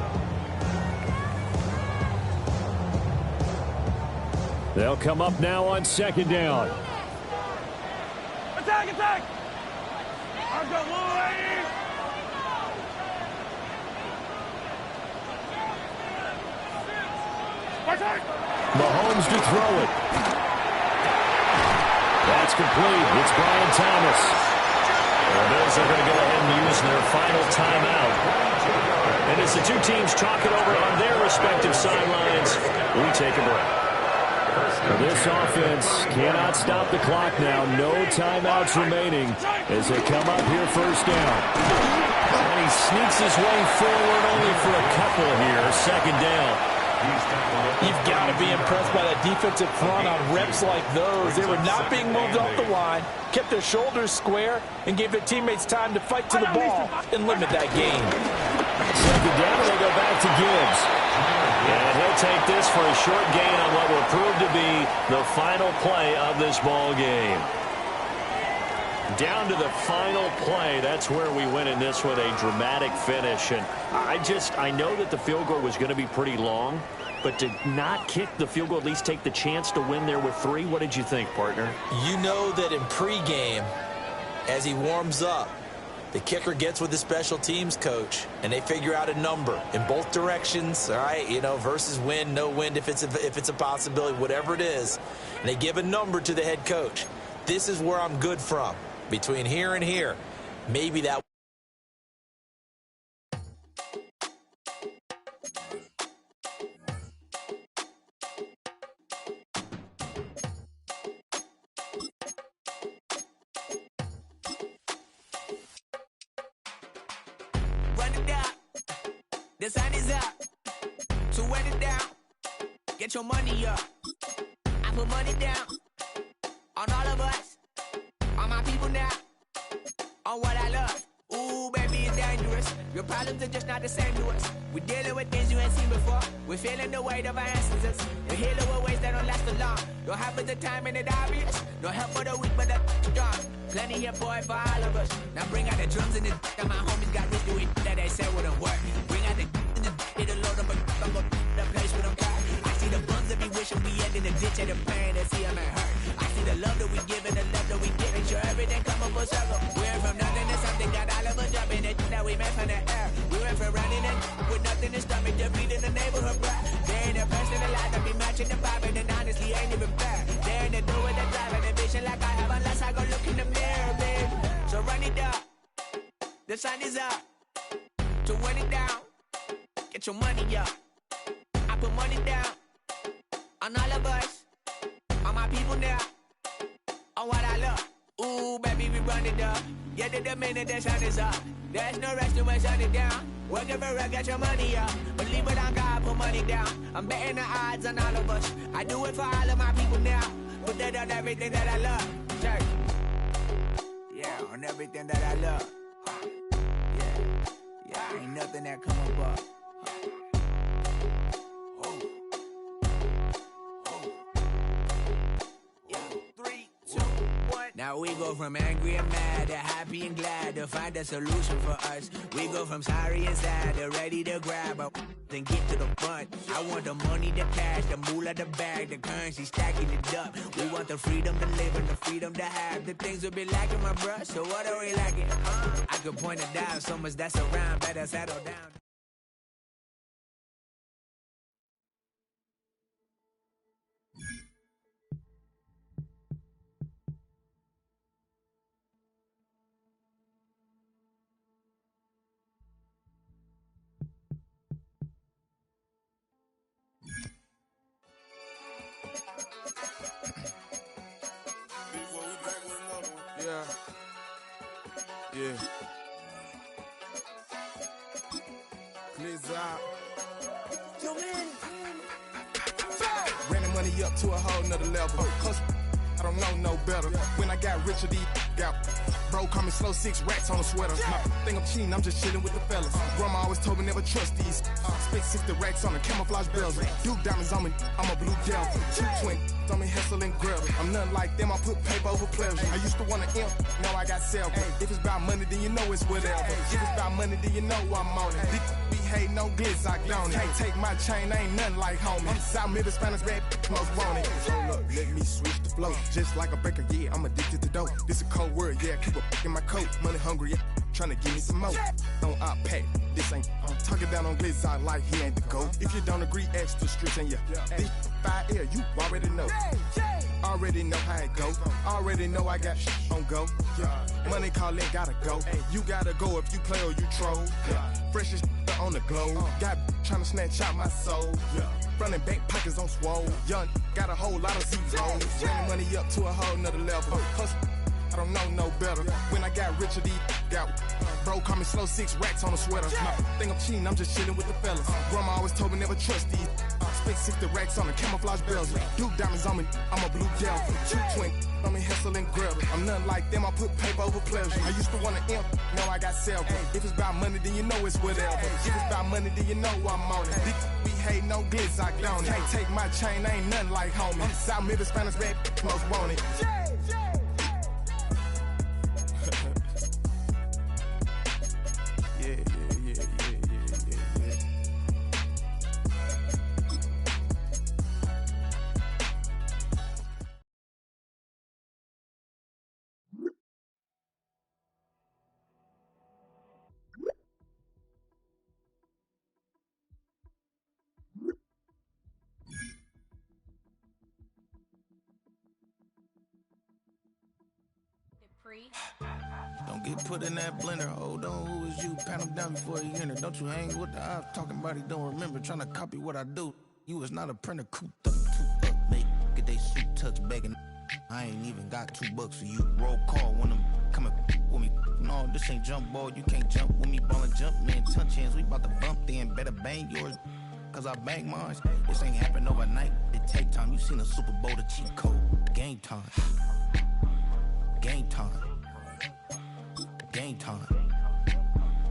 They'll come up now on 2nd down. Attack! I've got Louis. Mahomes to throw it. That's complete. It's Brian Thomas. The Bills are going to go ahead and use their final timeout. And as the 2 teams talk it over on their respective sidelines, we take a break. This offense cannot stop the clock now. No timeouts remaining as they come up here 1st down. And he sneaks his way forward only for a couple here. 2nd down. You've got to be impressed by that defensive front on reps like those. They were not being moved off the line, kept their shoulders square, and gave their teammates time to fight to the ball and limit that gain. 2nd down, and they go back to Gibbs. And he'll take this for a short gain on what will prove to be the final play of this ball game. Down to the final play. That's where we win in this one, a dramatic finish. And I know that the field goal was going to be pretty long, but to not kick the field goal, at least take the chance to win there with 3, what did you think, partner? You know that in pregame, as he warms up, the kicker gets with the special teams coach, and they figure out a number in both directions, all right, versus win, no win, if it's a possibility, whatever it is. And they give a number to the head coach. This is where I'm good from. Between here and here, maybe that. Run it down. The sun is up. So wet it down, get your money up. I put money down on all of us, on my people now, on what I love. Ooh, baby, it's dangerous. Your problems are just not the same to us. We're dealing with things you ain't seen before. We're feeling the weight of our ancestors. We're healing with ways that don't last so long. Don't have the time and it obvious. No help for the weak, but the strong. Plenty here, boy, for all of us. Now bring out the drums and the and my homies got rich doing that they said wouldn't work. Bring out the and the it'll load up, but I'm gonna the place with them car. I see the bums that be wishing we end in the ditch and the pain that see them ain't hurt. I see the love that we give and the love that we give. Make sure everything come up full circle. We're from nothing to something, got all of us jumping it. Now we met from the air. We went from running and with nothing to stomach, defeating the neighborhood bruh. There ain't a person alive that be matching the vibe, and honestly ain't even fair. There ain't a do with the drive and a vision like I have unless I go look in the mirror, babe. So run it up, the sun is up. To run it down, get your money up. I put money down on all of us, on my people now, on what I love. Ooh, baby, we run it up. Get it the minute the sun is up. There's no rest to when sun it down. Working for real, get your money up. Believe it on God, put money down. I'm betting the odds on all of us. I do it for all of my people now. Put that on everything that I love. Check. Yeah, on everything that I love. Yeah, ain't nothing that come above. Now we go from angry and mad to happy and glad to find a solution for us. We go from sorry and sad to ready to grab up and get to the front. I want the money, the cash, the moolah, the bag, the currency, stacking it up. We want the freedom to live and the freedom to have. The things will be lacking, my bruh, so what are we lacking? I could point it down, so much that's around, better settle down. Yeah. Clears out. Ran the money up to a whole nother level. Hustle, I don't know no better. When I got richer, these got bro call me slow, 6 racks on a sweater. My thing I'm cheating, I'm just chilling with the fellas. Grandma always told me never trust these. Spent 60 racks on a camouflage bells. Duke diamonds on me, I'm a blue gel. 220 on me, hustle and grub. I'm nothing like them, I put paper over pleasure. I used to want to imp, now I got self. If it's about money, then you know it's whatever. If it's about money, then you know I'm on it. We hate no glitz, I don't. Can't take my chain, ain't nothing like homie. South Middle Spanish red, most want it. Hold up, let me switch the flow. Just like a baker, yeah, I'm addicted to dope. This a cold word, yeah, keep a in my coat. Money hungry, yeah, tryna give me some more. Don't op pack, this ain't talking down on glitz, I like he ain't the GOAT. If you don't agree, ask the streets and yeah. This fire air, you already know. Already know how it go. Already know I got shit on go. Money calling, gotta go. You gotta go if you play or you troll. Freshest on the globe. Got tryna snatch out my soul. Running back pockets on swole. Young, got a whole lot of zeros. Running money up to a whole nother level. Hustle, I don't know no better. When I got richer, these got bro call me slow, 6 racks on a sweater. My thing I'm cheating, I'm just chilling with the fellas. Grandma always told me never trust these. Spent 60 racks on the camouflage bells. Duke diamonds on me, I'm a blue gel. 220 on me, hustle and grub. I'm nothing like them, I put paper over pleasure. I used to want to imp, now I got self. If it's about money, then you know it's whatever. If it's about money, then you know I'm on it. We hate no glitz, I don't. Can't take my chain, ain't nothing like homie. South Middle Spanish red, most want it. Don't get put in that blender. Hold on, who is you? Pat him down before he enter. Don't you hang with the ops talking about he don't remember. Trying to copy what I do. You is not a printer. Cooped up, too up, mate. Get they suit tucks begging. I ain't even got $2 for you. Roll call when I'm coming with me. No, this ain't jump ball. You can't jump with me. Ball and jump, man. Touch hands. We about to bump then. Better bang yours. cause I bank mine. This ain't happen overnight, it take time. You seen a Super Bowl, the cheat code. Game time. Game time. Game time.